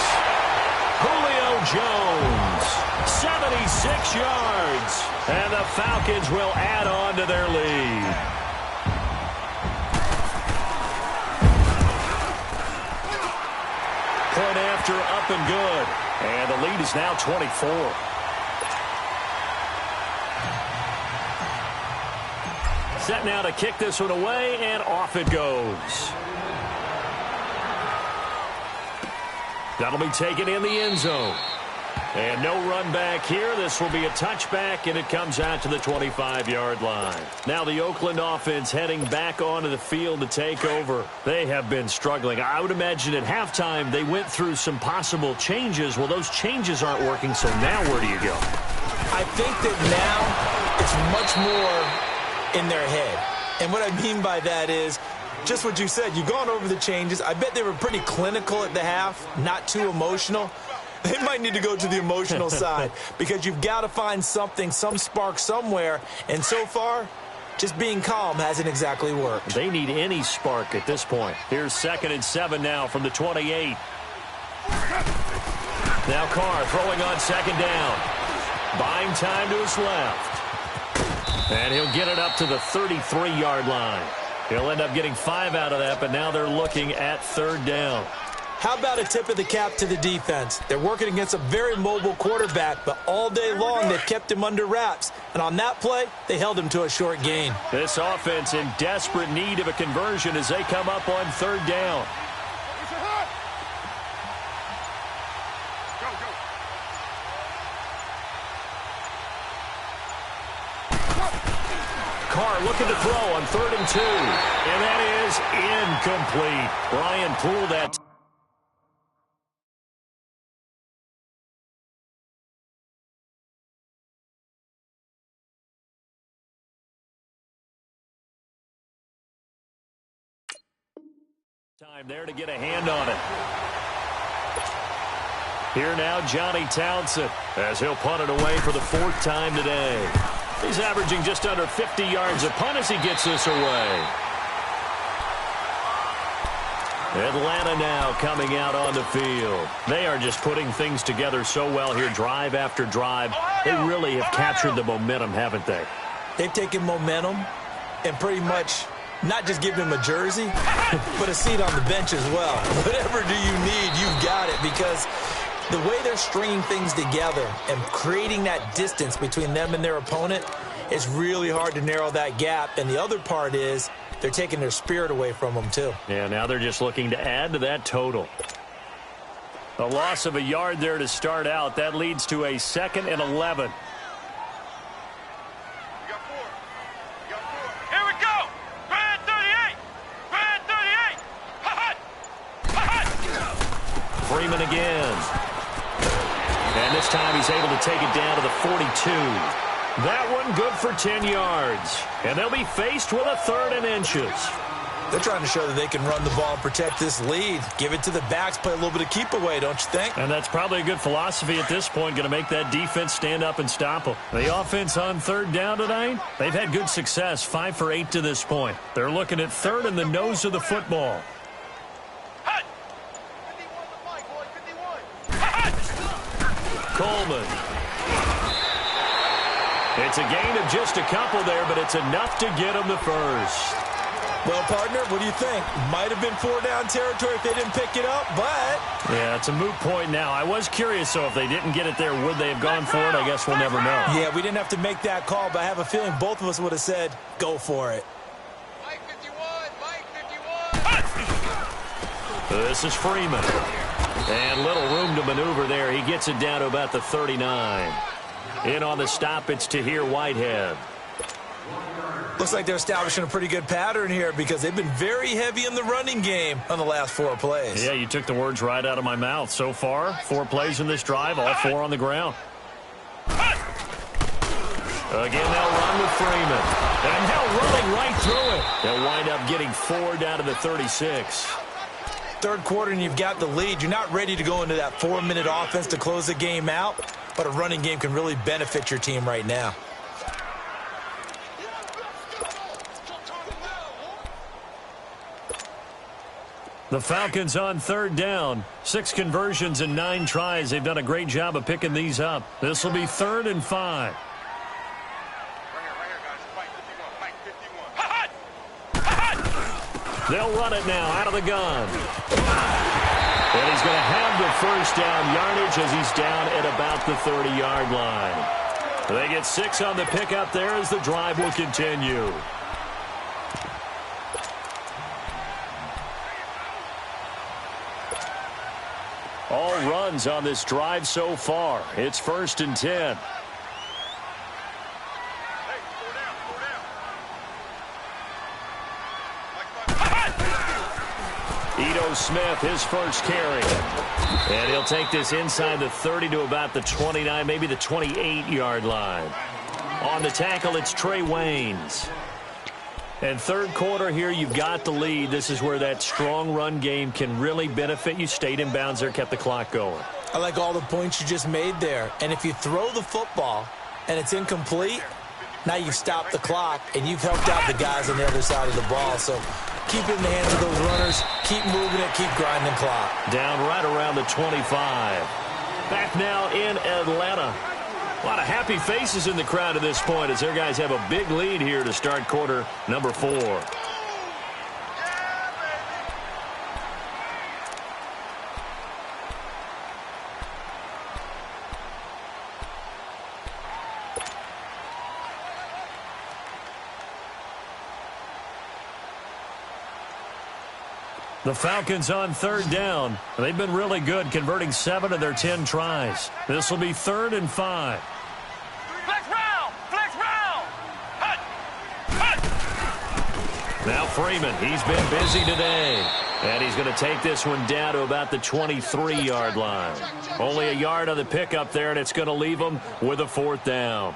Julio Jones, 76 yards. And the Falcons will add on to their lead. Point after up and good. And the lead is now 24. Set now to kick this one away, and off it goes. That'll be taken in the end zone. And no run back here. This will be a touchback, and it comes out to the 25-yard line. Now the Oakland offense heading back onto the field to take over. They have been struggling. I would imagine at halftime they went through some possible changes. Well, those changes aren't working, so now where do you go? I think that now it's much more in their head. And what I mean by that is just what you said. You've gone over the changes. I bet they were pretty clinical at the half, not too emotional. They might need to go to the emotional side, because you've got to find something, some spark somewhere. And so far, just being calm hasn't exactly worked. They need any spark at this point. Here's 2nd and 7 now from the 28. Now Carr throwing on 2nd down. Buying time to his left. And he'll get it up to the 33-yard line. He'll end up getting 5 out of that, but now they're looking at 3rd down. How about a tip of the cap to the defense? They're working against a very mobile quarterback, but all day long they've kept him under wraps. And on that play, they held him to a short gain. This offense in desperate need of a conversion as they come up on 3rd down. Carr looking to throw on 3rd and 2. And that is incomplete. Brian pulled that. Time there to get a hand on it. Here now, Johnny Townsend, as he'll punt it away for the 4th time today. He's averaging just under 50 yards a punt as he gets this away. Atlanta now coming out on the field. They are just putting things together so well here, drive after drive. They really have captured the momentum, haven't they? They've taken momentum and pretty much not just given him a jersey, but a seat on the bench as well. Whatever do you need, you've got it, because the way they're stringing things together and creating that distance between them and their opponent, it's really hard to narrow that gap. And the other part is they're taking their spirit away from them, too. Yeah, now they're just looking to add to that total. A loss of a yard there to start out. That leads to a 2nd and 11. Here we go. Grand 38. Grand 38. Ha-ha. Ha-ha. Freeman again. And this time he's able to take it down to the 42. That one good for 10 yards. And they'll be faced with a 3rd and inches. They're trying to show that they can run the ball and protect this lead. Give it to the backs, play a little bit of keep away, don't you think? And that's probably a good philosophy at this point, going to make that defense stand up and stop them. The offense on 3rd down tonight, they've had good success, 5 for 8 to this point. They're looking at 3rd and the nose of the football. Coleman. It's a gain of just a couple there, but it's enough to get them the first. Well, partner, what do you think? Might have been 4-down territory if they didn't pick it up, but... Yeah, it's a moot point now. I was curious, so if they didn't get it there, would they have gone for it? I guess we'll never know. Yeah, we didn't have to make that call, but I have a feeling both of us would have said, go for it. Mike 51, Mike 51. This is Freeman. And little room to maneuver there. He gets it down to about the 39. In on the stop, it's Tahir Whitehead. Looks like they're establishing a pretty good pattern here because they've been very heavy in the running game on the last 4 plays. Yeah, you took the words right out of my mouth. So far, 4 plays in this drive, all 4 on the ground. Again, they'll run with Freeman. And now running right through it. They'll wind up getting 4 down to the 36. 3rd quarter and you've got the lead. You're not ready to go into that 4-minute offense to close the game out, but a running game can really benefit your team right now. The Falcons on 3rd down. 6 conversions and 9 tries. They've done a great job of picking these up. This will be 3rd and 5. Right here, guys. Mike 51, Mike 51. Ha-ha. Ha-ha. They'll run it now out of the gun. And he's going to have the 1st down yardage as he's down at about the 30-yard line. They get 6 on the pickup there as the drive will continue. All runs on this drive so far. It's 1st and 10. Hey, 4 down, 4 down. Ito Smith, his first carry. And he'll take this inside the 30 to about the 29, maybe the 28-yard line. On the tackle, it's Trey Waynes. And 3rd quarter here, you've got the lead. This is where that strong run game can really benefit you. Stayed in bounds there, kept the clock going. I like all the points you just made there. And if you throw the football and it's incomplete, now you've stopped the clock and you've helped out the guys on the other side of the ball. So keep it in the hands of those runners. Keep moving it. Keep grinding clock. Down right around the 25. Back now in Atlanta. A lot of happy faces in the crowd at this point as their guys have a big lead here to start quarter number 4. The Falcons on 3rd down. They've been really good, converting 7 of their 10 tries. This will be 3rd and 5. Flex round! Flex round! Hut! Hut! Now Freeman, he's been busy today. And he's going to take this one down to about the 23-yard line. Only a yard on the pickup there, and it's going to leave him with a 4th down.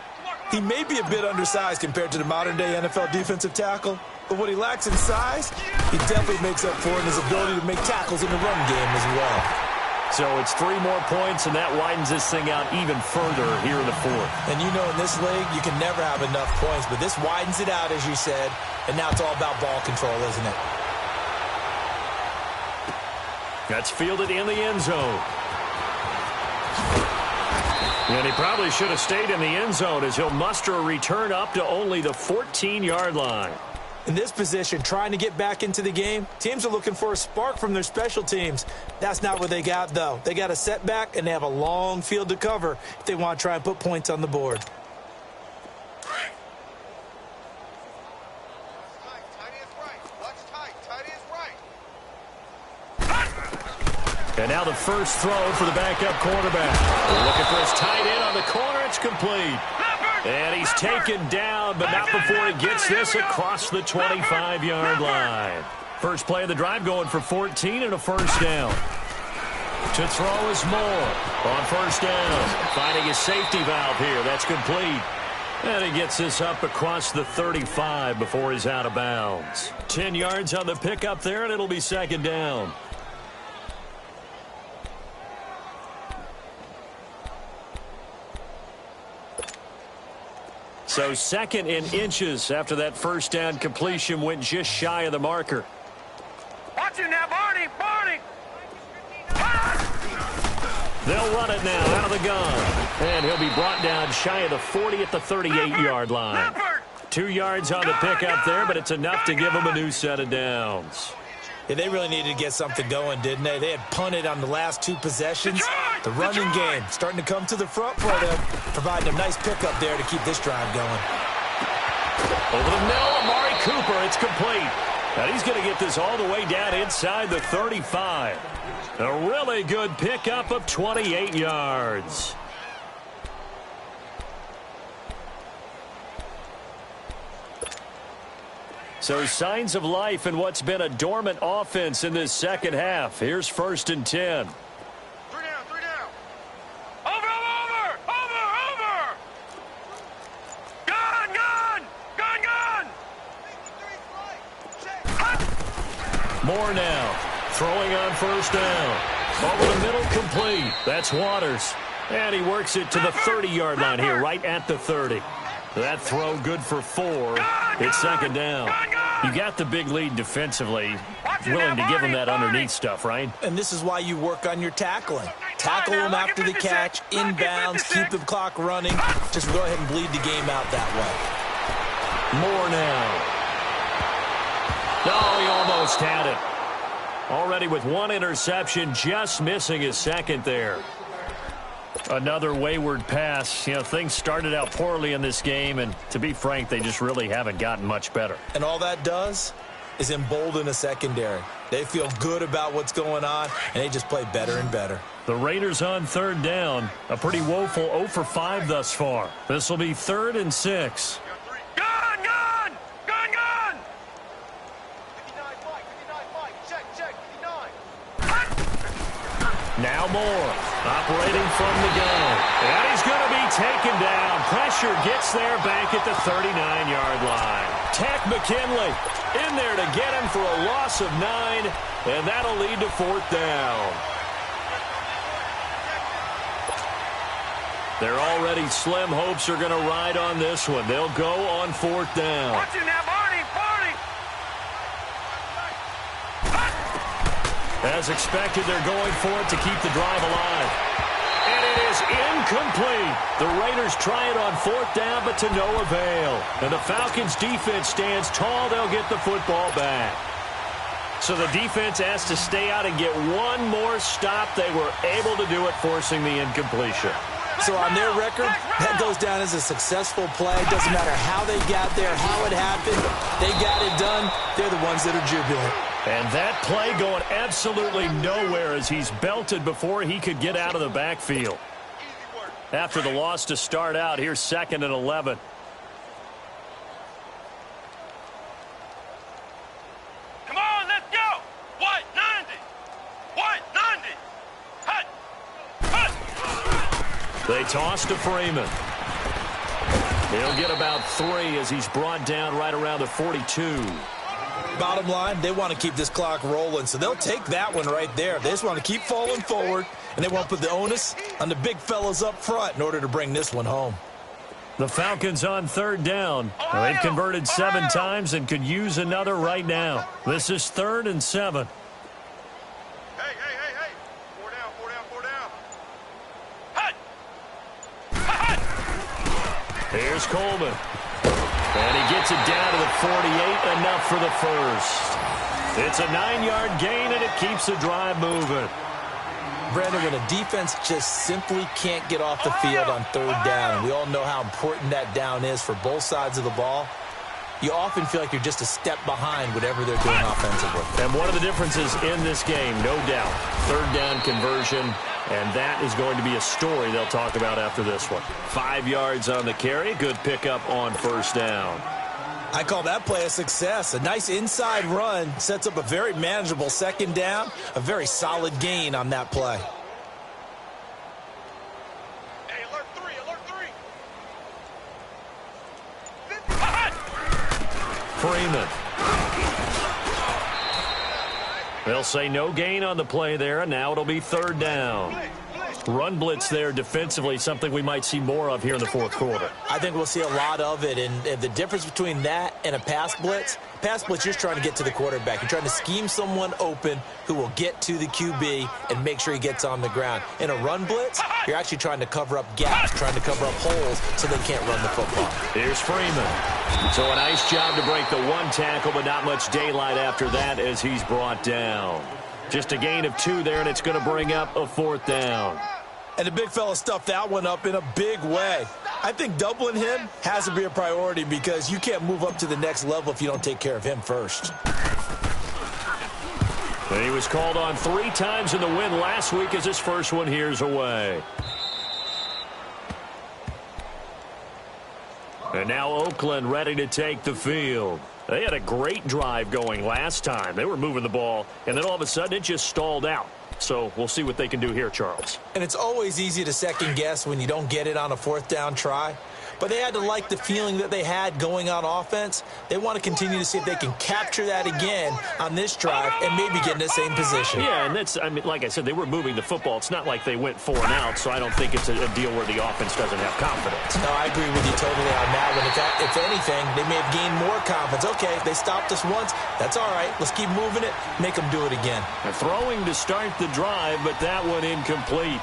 He may be a bit undersized compared to the modern-day NFL defensive tackle, But what he lacks in size, he definitely makes up for in his ability to make tackles in the run game as well. So it's 3 more points, and that widens this thing out even further here in the fourth. And you know in this league, you can never have enough points, but this widens it out, as you said, and now it's all about ball control, isn't it? That's fielded in the end zone. And he probably should have stayed in the end zone as he'll muster a return up to only the 14-yard line. In this position, trying to get back into the game, teams are looking for a spark from their special teams. That's not what they got, though. They got a setback, and they have a long field to cover if they want to try and put points on the board. And now the first throw for the backup quarterback. They're looking for his tight end on the corner. It's complete. And he's taken down, but not before he gets this across the 25-yard line. First play of the drive going for 14 and a first down. To throw is Moore on first down. Finding his safety valve here. That's complete. And he gets this up across the 35 before he's out of bounds. 10 yards on the pickup there, and it'll be second down. So second in inches after that first down completion went just shy of the marker. Watch it now, Barney! Barney! They'll run it now out of the gun. And he'll be brought down shy of the 40 at the 38-yard line. 2 yards on the pickup there, but it's enough to give them a new set of downs. Yeah, they really needed to get something going, didn't they? They had punted on the last 2 possessions. The running game starting to come to the front for them, providing a nice pickup there to keep this drive going. Over the middle, Amari Cooper. It's complete. And he's going to get this all the way down inside the 35. A really good pickup of 28 yards. So signs of life in what's been a dormant offense in this second half. Here's first and 10. 3 down, 3 down. Over! Gun! Moore now throwing on first down. Over the middle, complete. That's Waters. And he works it to the 30-yard line here, right at the 30. That throw good for 4. It's second down. You got the big lead defensively. Willing to give him that underneath stuff, right? And this is why you work on your tackling. Tackle him after the catch, inbounds, keep the clock running. Just go ahead and bleed the game out that way. Moore now. No, he almost had it. Already with 1 interception, just missing his second there. Another wayward pass. You know, things started out poorly in this game, and to be frank, they just really haven't gotten much better. And all that does is embolden a secondary. They feel good about what's going on, and they just play better and better. The Raiders on third down. A pretty woeful 0 for 5 thus far. This will be 3rd and 6. Gun! 59 Mike, check, 59. Now Moore operating from the gun. And he's going to be taken down. Pressure gets there back at the 39-yard line. Tack McKinley in there to get him for a loss of 9, and that'll lead to 4th down. Their already slim hopes are going to ride on this one. They'll go on 4th down. Watch it now, Barney! As expected, they're going for it to keep the drive alive. And it is incomplete. The Raiders try it on 4th down, but to no avail. And the Falcons' defense stands tall. They'll get the football back. So the defense has to stay out and get one more stop. They were able to do it, forcing the incompletion. So on their record, that goes down as a successful play. Doesn't matter how they got there, how it happened. They got it done. They're the ones that are jubilant. And that play going absolutely nowhere as he's belted before he could get out of the backfield. After the loss to start out, here's 2nd and 11. Come on, let's go! What? 90! Hut! They toss to Freeman. He'll get about 3 as he's brought down right around the 42. Bottom line, they want to keep this clock rolling, so they'll take that one right there. They just want to keep falling forward, and they want to put the onus on the big fellas up front in order to bring this one home. The Falcons on third down. Well, they've converted 7 times and could use another right now. This is 3rd and 7. Hey. 4 down. Hut! Hut! Here's Coleman. And he gets it down to the 48, enough for the first. It's a 9-yard gain, and it keeps the drive moving. Brandon, when a defense just simply can't get off the field on third down, and we all know how important that down is for both sides of the ball, you often feel like you're just a step behind whatever they're doing offensively. And one of the differences in this game, no doubt, third down conversion, and that is going to be a story they'll talk about after this one. 5 yards on the carry, good pickup on first down. I call that play a success. A nice inside run sets up a very manageable second down, a very solid gain on that play. Hey, alert 3. Freeman. They'll say no gain on the play there, and now it'll be third down. Run blitz there defensively, something we might see more of here in the fourth quarter. I think we'll see a lot of it, and the difference between that and a pass blitz, you're just trying to get to the quarterback. You're trying to scheme someone open who will get to the QB and make sure he gets on the ground. In a run blitz, you're actually trying to cover up gaps, trying to cover up holes so they can't run the football. Here's Freeman. So a nice job to break the 1 tackle, but not much daylight after that as he's brought down. Just a gain of 2 there, and it's going to bring up a 4th down. And the big fella stuffed that one up in a big way. I think doubling him has to be a priority because you can't move up to the next level if you don't take care of him first. And he was called on 3 times in the win last week as his first one here's away. And now Oakland ready to take the field. They had a great drive going last time. They were moving the ball, and then all of a sudden it just stalled out. So we'll see what they can do here, Charles. And it's always easy to second guess when you don't get it on a 4th down try. But they had to like the feeling that they had going on offense. They want to continue to see if they can capture that again on this drive and maybe get in the same position. Yeah, and that's, I mean, like I said, they were moving the football. It's not like they went 4 and out, so I don't think it's a deal where the offense doesn't have confidence. No, I agree with you totally on that one. If anything, they may have gained more confidence. Okay, they stopped us once. That's all right. Let's keep moving it. Make them do it again. They're throwing to start the drive, but that one incomplete.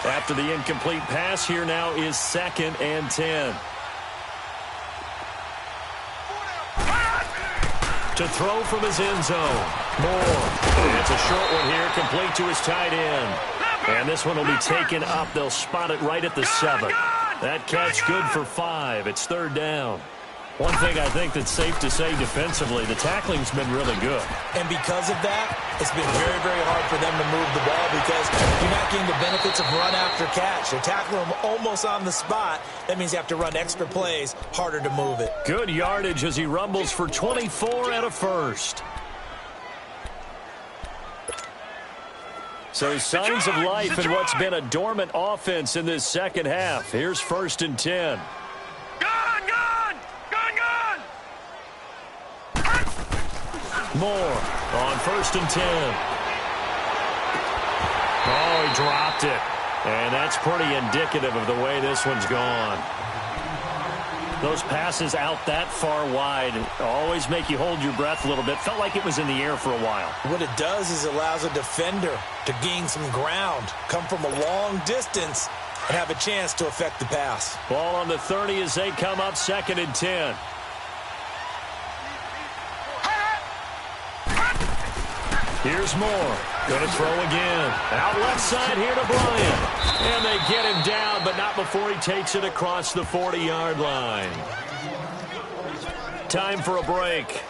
After the incomplete pass, here now is 2nd and 10. To throw from his end zone. Moore. And it's a short one here, complete to his tight end. And this one will be taken up. They'll spot it right at the 7. That catch good for 5. It's 3rd down. One thing I think that's safe to say defensively, the tackling's been really good. And because of that, it's been very, very hard for them to move the ball because you're not getting the benefits of run after catch. They're tackling them almost on the spot. That means you have to run extra plays, harder to move it. Good yardage as he rumbles for 24 and a first. So signs of life in what's been a dormant offense in this second half. Here's 1st and 10. Moore on 1st and 10. Oh, he dropped it. And that's pretty indicative of the way this one's gone. Those passes out that far wide always make you hold your breath a little bit. Felt like it was in the air for a while. What it does is it allows a defender to gain some ground, come from a long distance, and have a chance to affect the pass. Ball on the 30 as they come up 2nd and 10. Here's Moore. Going to throw again. Out left side here to Bryant. And they get him down, but not before he takes it across the 40-yard line. Time for a break.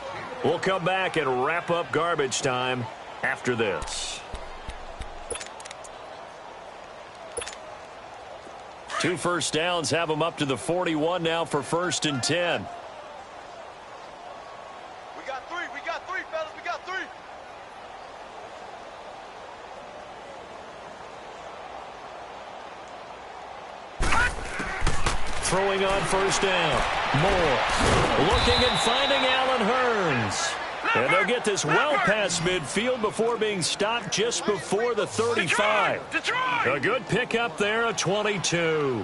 We'll come back and wrap up garbage time after this. 2 first downs have them up to the 41 now for 1st and 10. We got 3, fellas, we got 3. throwing on first down. Moore looking and finding Allen Hurns. And they'll get this well past midfield before being stopped just before the 35. A good pickup there, a 22.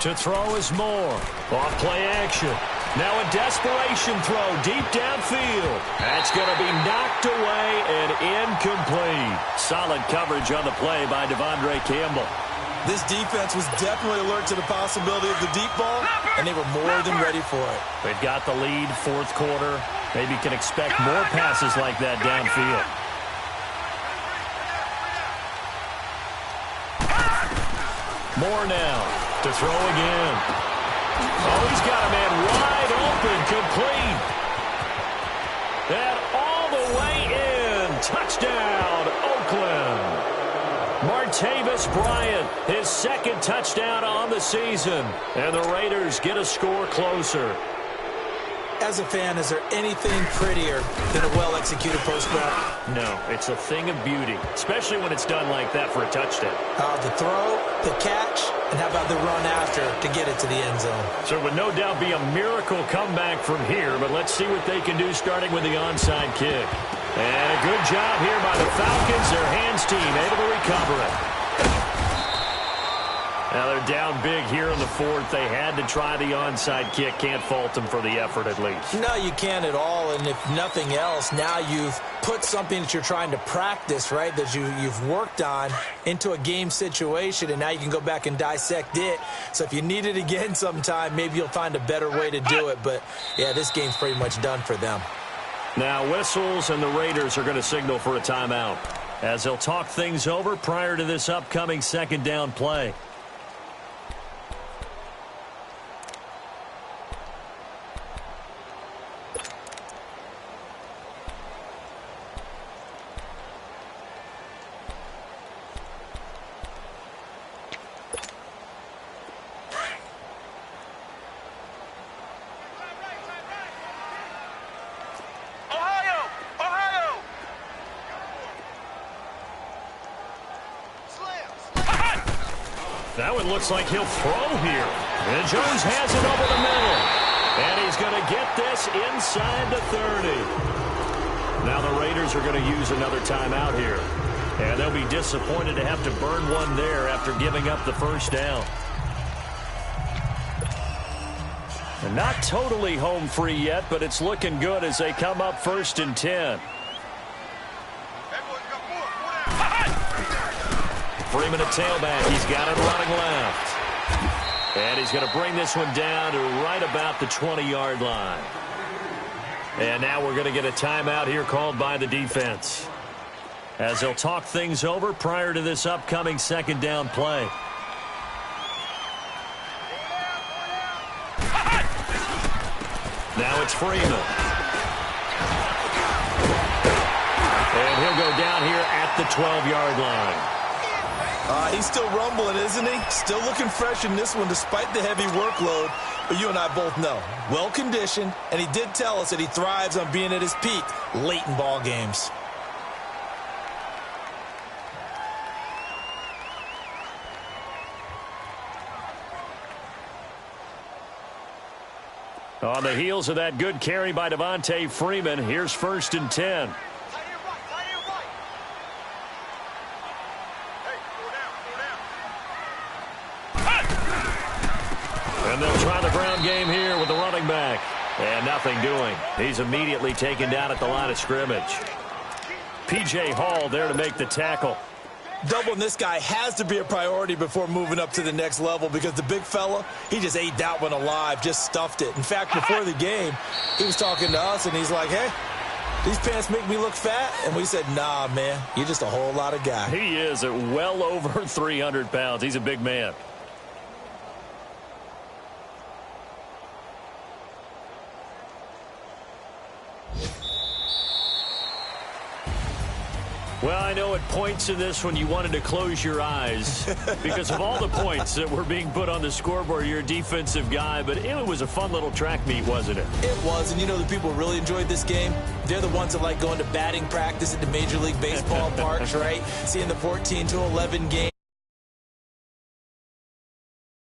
To throw is Moore. Off play action. Now a desperation throw deep downfield. That's going to be knocked away and incomplete. Solid coverage on the play by Devondre Campbell. This defense was definitely alert to the possibility of the deep ball, and they were more than ready for it. They've got the lead, fourth quarter. Maybe can expect more passes like that downfield. Moore now to throw again. Oh, he's got a man wide open, complete. And all the way in. Touchdown, Oakland. Martavis Bryant, his second touchdown on the season. And the Raiders get a score closer. As a fan, is there anything prettier than a well-executed post route? No, it's a thing of beauty, especially when it's done like that for a touchdown. The throw, the catch, and how about the run after to get it to the end zone? So it would no doubt be a miracle comeback from here, but let's see what they can do starting with the onside kick. And a good job here by the Falcons, their hands team, able to recover it. Now they're down big here in the fourth. They had to try the onside kick. Can't fault them for the effort at least. No, you can't at all. And if nothing else, now you've put something that you're trying to practice, right, that you've worked on into a game situation, and now you can go back and dissect it. So if you need it again sometime, maybe you'll find a better way to do it. But, yeah, this game's pretty much done for them. Now whistles, and the Raiders are going to signal for a timeout as they'll talk things over prior to this upcoming second down play. That one looks like he'll throw here. And Jones has it over the middle. And he's going to get this inside the 30. Now the Raiders are going to use another timeout here. And they'll be disappointed to have to burn one there after giving up the first down. And not totally home free yet, but it's looking good as they come up 1st and 10. Freeman at tailback. He's got it running left. And he's going to bring this one down to right about the 20-yard line. And now we're going to get a timeout here called by the defense, as they'll talk things over prior to this upcoming second down play. Now it's Freeman. And he'll go down here at the 12-yard line. He's still rumbling, isn't he? Still looking fresh in this one despite the heavy workload. But you and I both know, well-conditioned, and he did tell us that he thrives on being at his peak late in ball games. On the heels of that good carry by Devontae Freeman, here's 1st and 10. And they'll try the ground game here with the running back. And nothing doing. He's immediately taken down at the line of scrimmage. P.J. Hall there to make the tackle. Doubling this guy has to be a priority before moving up to the next level, because the big fella, he just ate that one alive, just stuffed it. In fact, before the game, he was talking to us, and he's like, hey, these pants make me look fat? And we said, nah, man, you're just a whole lot of guy. He is at well over 300 pounds. He's a big man. Well, I know at points in this one you wanted to close your eyes because of all the points that were being put on the scoreboard. You're a defensive guy, but it was a fun little track meet, wasn't it? It was, and you know the people who really enjoyed this game? They're the ones that like going to batting practice at the Major League Baseball parks, right? Seeing the 14-11 game.